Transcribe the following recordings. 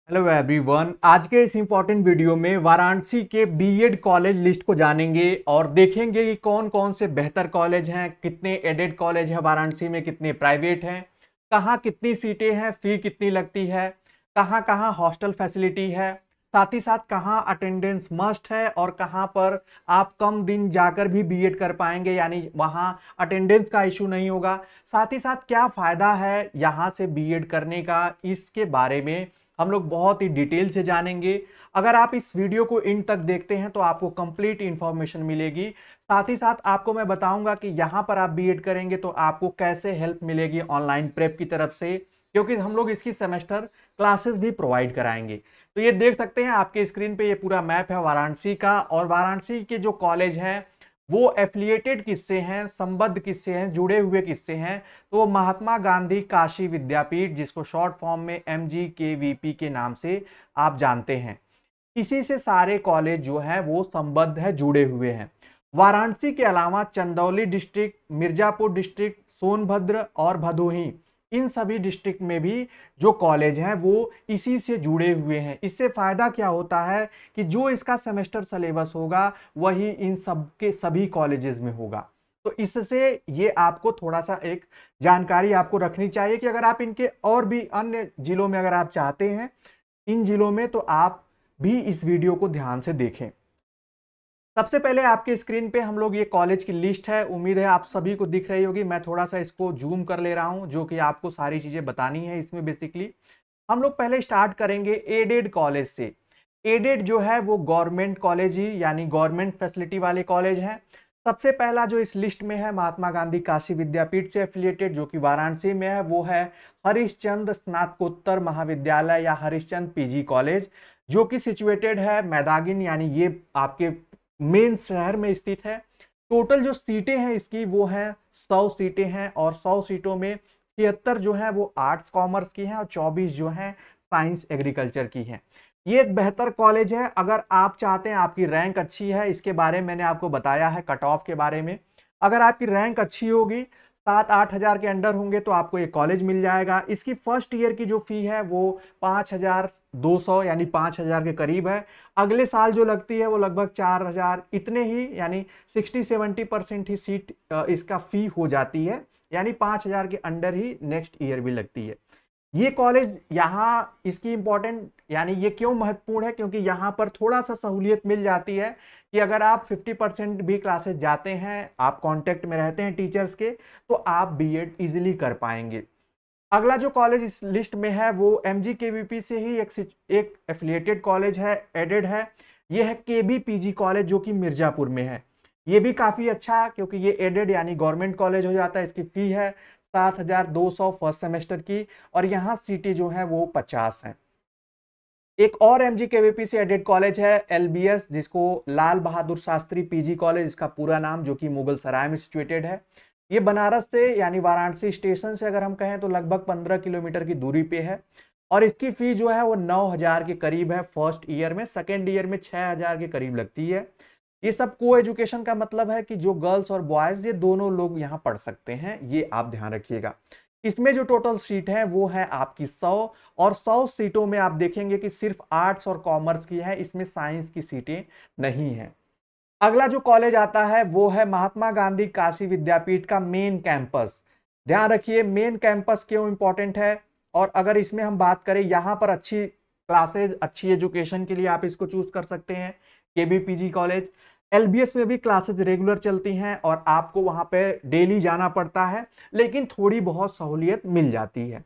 Hello everyone, आज के इस इंपॉर्टेंट वीडियो में वाराणसी के बीएड कॉलेज लिस्ट को जानेंगे और देखेंगे कि कौन कौन से बेहतर कॉलेज हैं, कितने एडेड कॉलेज हैं वाराणसी में, कितने प्राइवेट हैं, कहाँ कितनी सीटें हैं, फी कितनी लगती है, कहाँ कहाँ हॉस्टल फैसिलिटी है, साथ ही साथ कहाँ अटेंडेंस मस्ट है और कहाँ पर आप कम दिन जाकर भी बीएड कर पाएंगे, यानी वहाँ अटेंडेंस का इशू नहीं होगा। साथ ही साथ क्या फ़ायदा है यहाँ से बीएड करने का, इसके बारे में हम लोग बहुत ही डिटेल से जानेंगे। अगर आप इस वीडियो को इन तक देखते हैं तो आपको कंप्लीट इंफॉर्मेशन मिलेगी। साथ ही साथ आपको मैं बताऊंगा कि यहाँ पर आप बीएड करेंगे तो आपको कैसे हेल्प मिलेगी ऑनलाइन प्रेप की तरफ से, क्योंकि हम लोग इसकी सेमेस्टर क्लासेस भी प्रोवाइड कराएंगे। तो ये देख सकते हैं आपके स्क्रीन पे, ये पूरा मैप है वाराणसी का, और वाराणसी के जो कॉलेज हैं वो एफिलिएटेड किससे हैं, संबद्ध किससे हैं, जुड़े हुए किससे हैं, तो वो महात्मा गांधी काशी विद्यापीठ, जिसको शॉर्ट फॉर्म में MGKVP के नाम से आप जानते हैं, इसी से सारे कॉलेज जो है वो संबद्ध है, जुड़े हुए हैं। वाराणसी के अलावा चंदौली डिस्ट्रिक्ट, मिर्जापुर डिस्ट्रिक्ट, सोनभद्र और भदोही, इन सभी डिस्ट्रिक्ट में भी जो कॉलेज हैं वो इसी से जुड़े हुए हैं। इससे फायदा क्या होता है कि जो इसका सेमेस्टर सिलेबस होगा वही इन सब के सभी कॉलेजेस में होगा। तो इससे ये आपको थोड़ा सा एक जानकारी आपको रखनी चाहिए कि अगर आप इनके और भी अन्य जिलों में अगर आप चाहते हैं इन जिलों में, तो आप भी इस वीडियो को ध्यान से देखें। सबसे पहले आपके स्क्रीन पे हम लोग ये कॉलेज की लिस्ट है, उम्मीद है आप सभी को दिख रही होगी। मैं थोड़ा सा इसको जूम कर ले रहा हूं, जो कि आपको सारी चीजें बतानी है इसमें। बेसिकली हम लोग पहले स्टार्ट करेंगे एडेड कॉलेज से। एडेड जो है वो गवर्नमेंट कॉलेज ही, यानी गवर्नमेंट फैसिलिटी वाले कॉलेज हैं। सबसे पहला जो इस लिस्ट में है महात्मा गांधी काशी विद्यापीठ से एफिलिएटेड, जो कि वाराणसी में है, वो है हरिश्चंद्र स्नातकोत्तर महाविद्यालय या हरिश्चंद्र पीजी कॉलेज, जो कि सिचुएटेड है मैदागिन, यानी ये आपके मेन शहर में स्थित है। टोटल जो सीटें हैं इसकी वो हैं 100 सीटें हैं, और 100 सीटों में 76 जो है वो आर्ट्स कॉमर्स की हैं और 24 जो हैं साइंस एग्रीकल्चर की हैं। ये एक बेहतर कॉलेज है। अगर आप चाहते हैं, आपकी रैंक अच्छी है, इसके बारे में मैंने आपको बताया है कट ऑफ के बारे में। अगर आपकी रैंक अच्छी होगी, 7-8 हजार के अंडर होंगे, तो आपको ये कॉलेज मिल जाएगा। इसकी फर्स्ट ईयर की जो फी है वो 5,200 यानी 5,000 के करीब है। अगले साल जो लगती है वो लगभग 4,000 इतने ही, यानी 60-70% ही सीट इसका फी हो जाती है, यानी 5,000 के अंडर ही नेक्स्ट ईयर भी लगती है। ये कॉलेज यहाँ इसकी इंपॉर्टेंट, यानी ये क्यों महत्वपूर्ण है, क्योंकि यहाँ पर थोड़ा सा सहूलियत मिल जाती है कि अगर आप 50% भी क्लासेस जाते हैं, आप कांटेक्ट में रहते हैं टीचर्स के, तो आप बीएड इजीली कर पाएंगे। अगला जो कॉलेज इस लिस्ट में है वो MGKVP से ही एक एफिलिएटेड कॉलेज है, एडेड है। ये है KBPG कॉलेज, जो कि मिर्जापुर में है। ये भी काफी अच्छा, क्योंकि ये एडेड यानी गवर्नमेंट कॉलेज हो जाता है। इसकी फी है 7,200 फर्स्ट सेमेस्टर की, और यहाँ सीटें जो है वो 50 हैं। एक और MGKVP से एडेड कॉलेज है LBS, जिसको लाल बहादुर शास्त्री पीजी कॉलेज इसका पूरा नाम, जो कि मुगल सराय में सिचुएटेड है। ये बनारस से यानी वाराणसी स्टेशन से अगर हम कहें तो लगभग 15 किलोमीटर की दूरी पे है, और इसकी फी जो है वो 9,000 के करीब है फर्स्ट ईयर में। सेकेंड ईयर में 6,000 के करीब लगती है। ये सब को एजुकेशन का मतलब है कि जो गर्ल्स और बॉयज ये दोनों लोग यहाँ पढ़ सकते हैं, ये आप ध्यान रखिएगा। इसमें जो टोटल सीट है वो है आपकी 100, और 100 सीटों में आप देखेंगे कि सिर्फ आर्ट्स और कॉमर्स की है, इसमें साइंस की सीटें नहीं है। अगला जो कॉलेज आता है वो है महात्मा गांधी काशी विद्यापीठ का मेन कैंपस। ध्यान रखिए, मेन कैंपस क्यों इंपॉर्टेंट है, और अगर इसमें हम बात करें, यहाँ पर अच्छी क्लासेज, अच्छी एजुकेशन के लिए आप इसको चूज कर सकते हैं, KBPG कॉलेज। LBS में भी क्लासेज रेगुलर चलती हैं और आपको वहां पे डेली जाना पड़ता है, लेकिन थोड़ी बहुत सहूलियत मिल जाती है।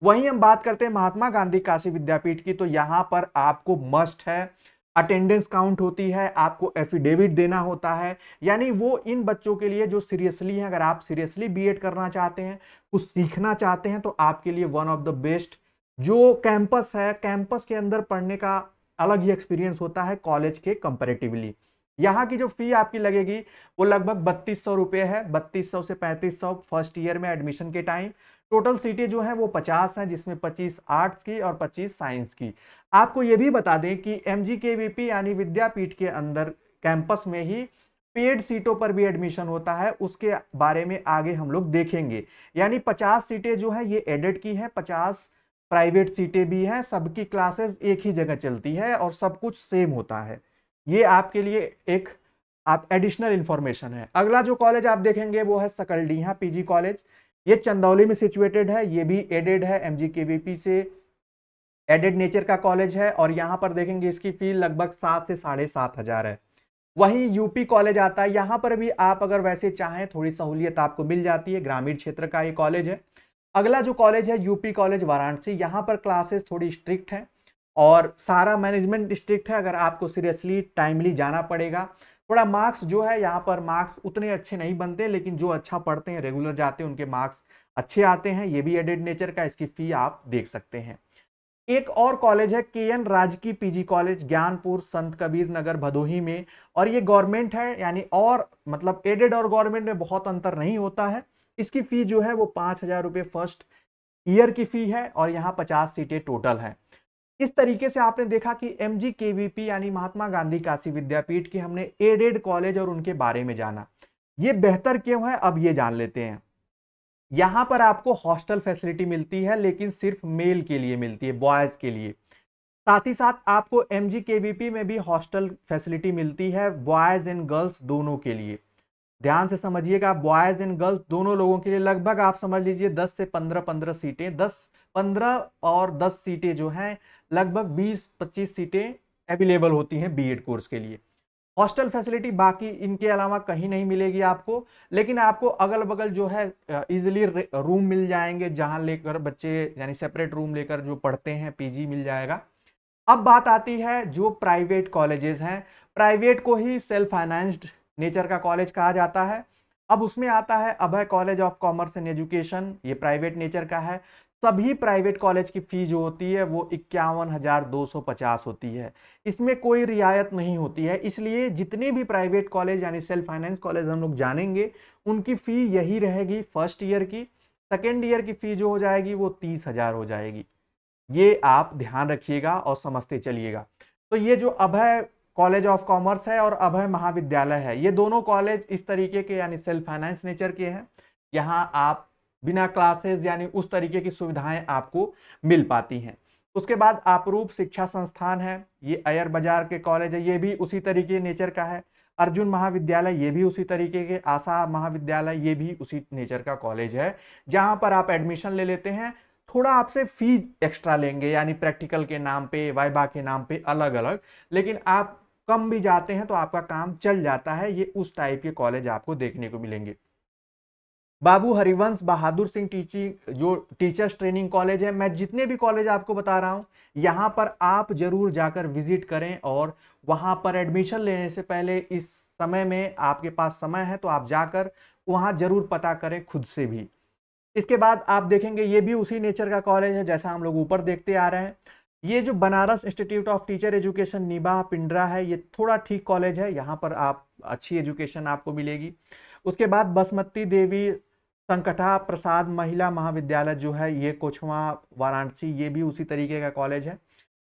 वहीं हम बात करते हैं महात्मा गांधी काशी विद्यापीठ की, तो यहाँ पर आपको मस्ट है, अटेंडेंस काउंट होती है, आपको एफिडेविट देना होता है, यानी वो इन बच्चों के लिए जो सीरियसली हैं। अगर आप सीरियसली बीएड करना चाहते हैं, कुछ सीखना चाहते हैं, तो आपके लिए वन ऑफ द बेस्ट जो कैंपस है, कैंपस के अंदर पढ़ने का अलग ही एक्सपीरियंस होता है कॉलेज के कंपैरेटिवली। यहाँ की जो फी आपकी लगेगी वो लगभग 3200 रुपये है, 3200 से 3500 फर्स्ट ईयर में एडमिशन के टाइम। टोटल सीटें जो है वो 50 हैं, जिसमें 25 आर्ट्स की और 25 साइंस की। आपको ये भी बता दें कि MGKVP यानी विद्यापीठ के अंदर कैंपस में ही पेड सीटों पर भी एडमिशन होता है, उसके बारे में आगे हम लोग देखेंगे। यानी 50 सीटें जो है ये एडेड की हैं, 50 प्राइवेट सीटें भी हैं, सबकी क्लासेस एक ही जगह चलती है और सब कुछ सेम होता है। ये आपके लिए एक आप एडिशनल इंफॉर्मेशन है। अगला जो कॉलेज आप देखेंगे वो है सकलडीहा पीजी कॉलेज। ये चंदौली में सिचुएटेड है, ये भी एडेड है, एमजीकेवीपी से एडेड नेचर का कॉलेज है और यहाँ पर देखेंगे इसकी फी लगभग 7 से 7,500 है। वहीं यूपी कॉलेज आता है, यहाँ पर भी आप अगर वैसे चाहें थोड़ी सहूलियत आपको मिल जाती है, ग्रामीण क्षेत्र का ये कॉलेज है। अगला जो कॉलेज है यूपी कॉलेज वाराणसी, यहाँ पर क्लासेस थोड़ी स्ट्रिक्ट हैं और सारा मैनेजमेंट स्ट्रिक्ट है। अगर आपको सीरियसली टाइमली जाना पड़ेगा, थोड़ा मार्क्स जो है यहाँ पर मार्क्स उतने अच्छे नहीं बनते, लेकिन जो अच्छा पढ़ते हैं रेगुलर जाते हैं उनके मार्क्स अच्छे आते हैं। ये भी एडेड नेचर का, इसकी फी आप देख सकते हैं। एक और कॉलेज है केएन राजकीय पीजी कॉलेज, ज्ञानपुर संत कबीर नगर भदोही में, और ये गवर्नमेंट है, यानी और मतलब एडेड और गवर्नमेंट में बहुत अंतर नहीं होता है। इसकी फी जो है वो 5,000 रुपये फर्स्ट ईयर की फी है और यहाँ 50 सीटें टोटल है। इस तरीके से आपने देखा कि एमजीकेवीपी यानी महात्मा गांधी काशी विद्यापीठ की हमने एडेड कॉलेज और उनके बारे में जाना। ये बेहतर क्यों है, अब ये जान लेते हैं। यहां पर आपको हॉस्टल फैसिलिटी मिलती है, लेकिन सिर्फ मेल के लिए मिलती है, बॉयज के लिए। साथ ही साथ आपको एमजीकेवीपी में भी हॉस्टल फैसिलिटी मिलती है, बॉयज एंड गर्ल्स दोनों के लिए। ध्यान से समझिएगा, बॉयज एंड गर्ल्स दोनों लोगों के लिए लगभग आप समझ लीजिए 10 से 15 सीटें, 10-15 और 10 सीटें जो हैं, लगभग 20-25 सीटें अवेलेबल होती हैं बीएड कोर्स के लिए। हॉस्टल फैसिलिटी बाकी इनके अलावा कहीं नहीं मिलेगी आपको, लेकिन आपको अगल बगल जो है इजीली रूम मिल जाएंगे, जहां लेकर बच्चे यानी सेपरेट रूम लेकर जो पढ़ते हैं पीजी मिल जाएगा। अब बात आती है जो प्राइवेट कॉलेजेस हैं, प्राइवेट को ही सेल्फ फाइनेंस्ड नेचर का कॉलेज कहा जाता है। अब उसमें आता है Abhay college of commerce and education, ये प्राइवेट नेचर का है। सभी प्राइवेट कॉलेज की फी जो होती है वो 51,250 होती है, इसमें कोई रियायत नहीं होती है। इसलिए जितने भी प्राइवेट कॉलेज यानी सेल्फ फाइनेंस कॉलेज हम लोग जानेंगे, उनकी फी यही रहेगी फर्स्ट ईयर की। सेकेंड ईयर की फी जो हो जाएगी वो 30,000 हो जाएगी। ये आप ध्यान रखिएगा और समझते चलिएगा। तो ये जो अभय कॉलेज ऑफ कॉमर्स है और अभय महाविद्यालय है, ये दोनों कॉलेज इस तरीके के यानी सेल्फ फाइनेंस नेचर के हैं। यहाँ आप बिना क्लासेस यानी उस तरीके की सुविधाएं आपको मिल पाती हैं। उसके बाद आपरूप शिक्षा संस्थान है, ये अयर बाजार के कॉलेज है, ये भी उसी तरीके नेचर का है। अर्जुन महाविद्यालय, ये भी उसी तरीके के। आशा महाविद्यालय, ये भी उसी नेचर का कॉलेज है, जहां पर आप एडमिशन ले लेते हैं। थोड़ा आपसे फीस एक्स्ट्रा लेंगे, यानी प्रैक्टिकल के नाम पे, वाइबा के नाम पे अलग अलग, लेकिन आप कम भी जाते हैं तो आपका काम चल जाता है। ये उस टाइप के कॉलेज आपको देखने को मिलेंगे। बाबू हरिवंश बहादुर सिंह टीचिंग जो टीचर्स ट्रेनिंग कॉलेज है, मैं जितने भी कॉलेज आपको बता रहा हूं, यहां पर आप जरूर जाकर विजिट करें और वहां पर एडमिशन लेने से पहले, इस समय में आपके पास समय है तो आप जाकर वहां जरूर पता करें खुद से भी। इसके बाद आप देखेंगे ये भी उसी नेचर का कॉलेज है जैसा हम लोग ऊपर देखते आ रहे हैं। ये जो Banaras institute of teacher education Niba Pindra है, ये थोड़ा ठीक कॉलेज है, यहाँ पर आप अच्छी एजुकेशन आपको मिलेगी। उसके बाद बसमती देवी संकटा प्रसाद महिला महाविद्यालय जो है, ये कोछवा वाराणसी, ये भी उसी तरीके का कॉलेज है।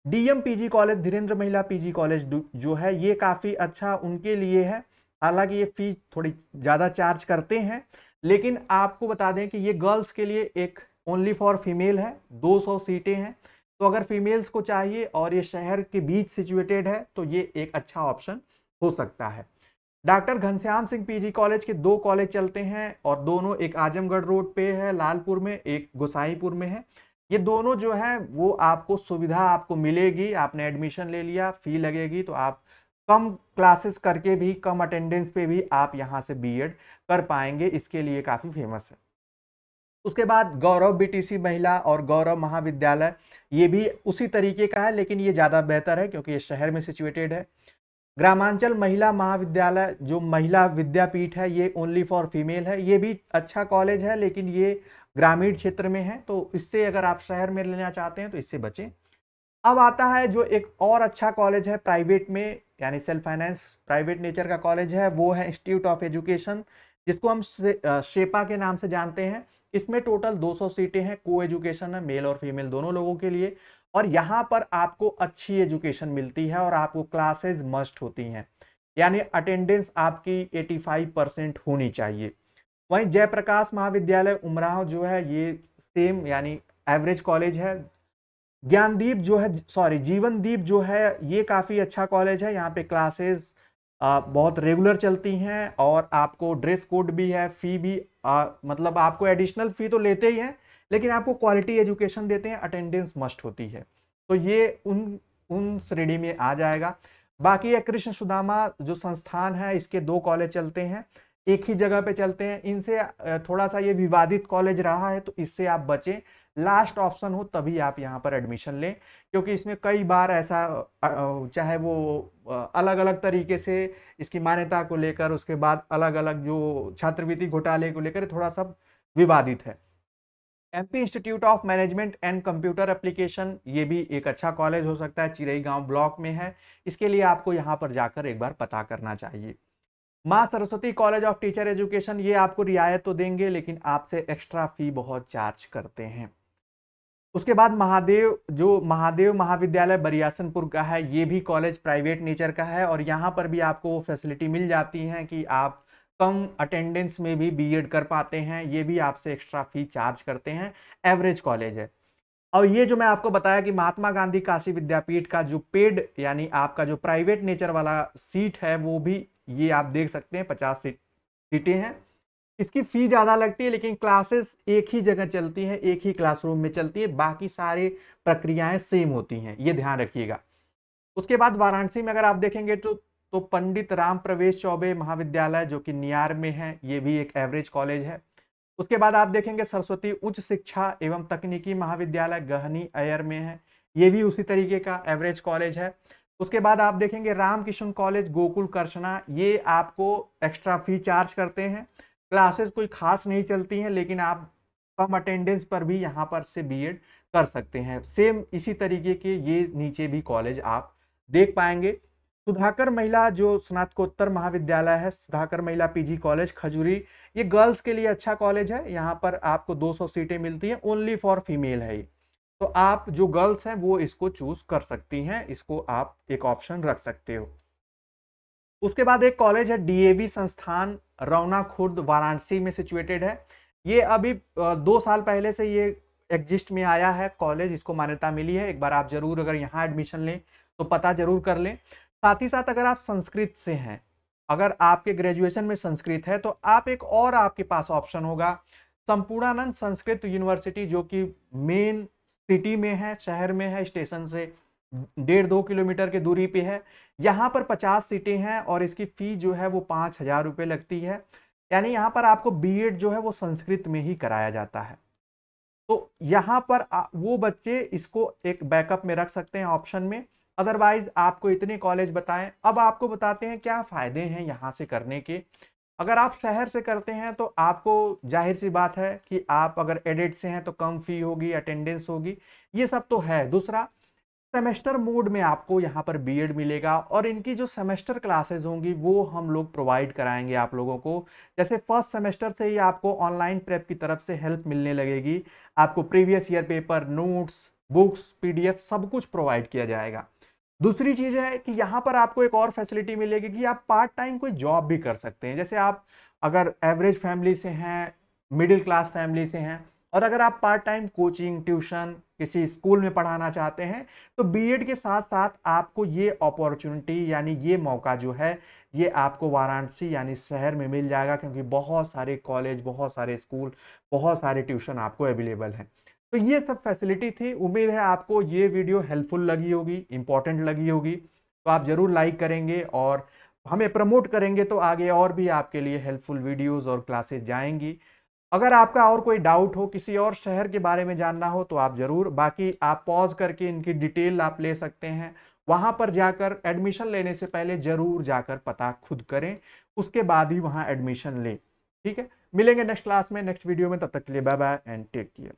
डीएम पीजी कॉलेज धीरेन्द्र महिला पीजी कॉलेज जो है, ये काफ़ी अच्छा उनके लिए है। हालांकि ये फी थोड़ी ज़्यादा चार्ज करते हैं, लेकिन आपको बता दें कि ये गर्ल्स के लिए एक ओनली फॉर फीमेल है, 200 सीटें हैं। तो अगर फीमेल्स को चाहिए और ये शहर के बीच सिचुएटेड है तो ये एक अच्छा ऑप्शन हो सकता है। Doctor Ghanshyam Singh PG college के 2 कॉलेज चलते हैं और दोनों, एक आजमगढ़ रोड पे है लालपुर में, एक गोसाईपुर में है। ये दोनों जो है वो आपको सुविधा आपको मिलेगी, आपने एडमिशन ले लिया, फी लगेगी तो आप कम क्लासेस करके भी, कम अटेंडेंस पे भी आप यहाँ से बीएड कर पाएंगे, इसके लिए काफ़ी फेमस है। उसके बाद गौरव बीटीसी महिला और गौरव महाविद्यालय, ये भी उसी तरीके का है, लेकिन ये ज़्यादा बेहतर है क्योंकि ये शहर में सिचुएटेड है। ग्रामांचल महिला महाविद्यालय जो महिला विद्यापीठ है, ये ओनली फॉर फीमेल है, ये भी अच्छा कॉलेज है, लेकिन ये ग्रामीण क्षेत्र में है, तो इससे अगर आप शहर में लेना चाहते हैं तो इससे बचें। अब आता है जो एक और अच्छा कॉलेज है प्राइवेट में, यानी सेल्फ फाइनेंस प्राइवेट नेचर का कॉलेज है, वो है इंस्टीट्यूट ऑफ एजुकेशन, जिसको हम शेपा के नाम से जानते हैं। इसमें टोटल 200 सीटें हैं, को एजुकेशन है, मेल और फीमेल दोनों लोगों के लिए। और यहाँ पर आपको अच्छी एजुकेशन मिलती है और आपको क्लासेस मस्ट होती हैं, यानी अटेंडेंस आपकी 85% होनी चाहिए। वहीं जयप्रकाश महाविद्यालय उमराव जो है, ये सेम यानी एवरेज कॉलेज है, ज्ञानदीप जो है, सॉरी, जीवनदीप जो है, ये काफ़ी अच्छा कॉलेज है। यहाँ पे क्लासेस बहुत रेगुलर चलती हैं और आपको ड्रेस कोड भी है, फ़ी भी मतलब आपको एडिशनल फ़ी तो लेते ही हैं, लेकिन आपको क्वालिटी एजुकेशन देते हैं, अटेंडेंस मस्ट होती है। तो ये उन श्रेणी में आ जाएगा। बाकी है कृष्ण सुदामा जो संस्थान है, इसके 2 कॉलेज चलते हैं, एक ही जगह पे चलते हैं। इनसे थोड़ा सा ये विवादित कॉलेज रहा है, तो इससे आप बचें। लास्ट ऑप्शन हो तभी आप यहाँ पर एडमिशन लें, क्योंकि इसमें कई बार ऐसा चाहे वो अलग अलग तरीके से इसकी मान्यता को लेकर, उसके बाद अलग अलग जो छात्रवृत्ति घोटाले को लेकर थोड़ा सा विवादित है। MP institute of management and computer application, ये भी एक अच्छा कॉलेज हो सकता है, चिरई गांव ब्लॉक में है। इसके लिए आपको यहाँ पर जाकर एक बार पता करना चाहिए। माँ Saraswati college of teacher education, ये आपको रियायत तो देंगे, लेकिन आपसे एक्स्ट्रा फी बहुत चार्ज करते हैं। उसके बाद महादेव महाविद्यालय बरियासनपुर का है, ये भी कॉलेज प्राइवेट नेचर का है, और यहाँ पर भी आपको वो फैसिलिटी मिल जाती है कि आप कम अटेंडेंस में भी बीएड कर पाते हैं। ये भी आपसे एक्स्ट्रा फी चार्ज करते हैं, एवरेज कॉलेज है। और ये जो मैं आपको बताया कि महात्मा गांधी काशी विद्यापीठ का जो पेड यानी आपका जो प्राइवेट नेचर वाला सीट है, वो भी ये आप देख सकते हैं, 50 सीटें हैं। इसकी फी ज़्यादा लगती है, लेकिन क्लासेस एक ही जगह चलती हैं, एक ही क्लासरूम में चलती है, बाकी सारी प्रक्रियाएं सेम होती हैं, ये ध्यान रखिएगा। उसके बाद वाराणसी में अगर आप देखेंगे तो पंडित राम प्रवेश चौबे महाविद्यालय जो कि नियार में है, ये भी एक एवरेज कॉलेज है। उसके बाद आप देखेंगे सरस्वती उच्च शिक्षा एवं तकनीकी महाविद्यालय गहनी अयर में है, ये भी उसी तरीके का एवरेज कॉलेज है। उसके बाद आप देखेंगे रामकिशन कॉलेज गोकुल करसना, ये आपको एक्स्ट्रा फी चार्ज करते हैं। क्लासेस कोई खास नहीं चलती हैं, लेकिन आप कम अटेंडेंस पर भी यहाँ पर से बीएड कर सकते हैं। सेम इसी तरीके के ये नीचे भी कॉलेज आप देख पाएंगे। सुधाकर महिला जो स्नातकोत्तर महाविद्यालय है, सुधाकर महिला पीजी कॉलेज खजूरी, ये गर्ल्स के लिए अच्छा कॉलेज है। यहाँ पर आपको 200 सीटें मिलती हैं, ओनली फॉर फीमेल है। तो आप जो गर्ल्स हैं वो इसको चूज कर सकती हैं, इसको आप एक ऑप्शन रख सकते हो। उसके बाद एक कॉलेज है डीएवी संस्थान, रौना खुर्द वाराणसी में सिचुएटेड है। ये अभी 2 साल पहले से ये एग्जिस्ट में आया है कॉलेज, इसको मान्यता मिली है। एक बार आप जरूर अगर यहाँ एडमिशन लें तो पता जरूर कर लें। साथ ही साथ अगर आप संस्कृत से हैं, अगर आपके ग्रेजुएशन में संस्कृत है, तो आप एक और आपके पास ऑप्शन होगा संपूर्णानंद संस्कृत यूनिवर्सिटी, जो कि मेन सिटी में है, शहर में है, स्टेशन से 1.5-2 किलोमीटर की दूरी पे है। यहाँ पर 50 सीटें हैं और इसकी फी जो है वो 5,000 रुपये लगती है। यानी यहाँ पर आपको बीएड जो है वो संस्कृत में ही कराया जाता है। तो यहाँ पर वो बच्चे इसको एक बैकअप में रख सकते हैं ऑप्शन में। अदरवाइज आपको इतने कॉलेज बताएं, अब आपको बताते हैं क्या फायदे हैं यहाँ से करने के। अगर आप शहर से करते हैं तो आपको जाहिर सी बात है कि आप अगर एडेड से हैं तो कम फी होगी, अटेंडेंस होगी, ये सब तो है। दूसरा, सेमेस्टर मोड में आपको यहाँ पर बीएड मिलेगा, और इनकी जो सेमेस्टर क्लासेस होंगी वो हम लोग प्रोवाइड कराएंगे आप लोगों को। जैसे फर्स्ट सेमेस्टर से ही आपको ऑनलाइन प्रेप की तरफ से हेल्प मिलने लगेगी, आपको previous year paper, notes, books, PDF सब कुछ प्रोवाइड किया जाएगा। दूसरी चीज है कि यहाँ पर आपको एक और फैसिलिटी मिलेगी कि आप पार्ट टाइम कोई जॉब भी कर सकते हैं। जैसे आप अगर एवरेज फैमिली से हैं, मिडिल क्लास फैमिली से हैं, और अगर आप पार्ट टाइम कोचिंग, ट्यूशन किसी स्कूल में पढ़ाना चाहते हैं, तो बीएड के साथ साथ आपको ये अपॉर्चुनिटी यानी ये मौका जो है ये आपको वाराणसी यानी शहर में मिल जाएगा, क्योंकि बहुत सारे कॉलेज, बहुत सारे स्कूल, बहुत सारे ट्यूशन आपको अवेलेबल हैं। तो ये सब फैसिलिटी थी। उम्मीद है आपको ये वीडियो हेल्पफुल लगी होगी, इंपॉर्टेंट लगी होगी। तो आप ज़रूर लाइक करेंगे और हमें प्रमोट करेंगे, तो आगे और भी आपके लिए हेल्पफुल वीडियोस और क्लासेस जाएंगी। अगर आपका और कोई डाउट हो, किसी और शहर के बारे में जानना हो, तो आप ज़रूर, बाकी आप पॉज करके इनकी डिटेल आप ले सकते हैं। वहाँ पर जाकर एडमिशन लेने से पहले ज़रूर जाकर पता खुद करें, उसके बाद ही वहाँ एडमिशन लें। ठीक है, मिलेंगे नेक्स्ट क्लास में, नेक्स्ट वीडियो में। तब तक के लिए bye bye and take care.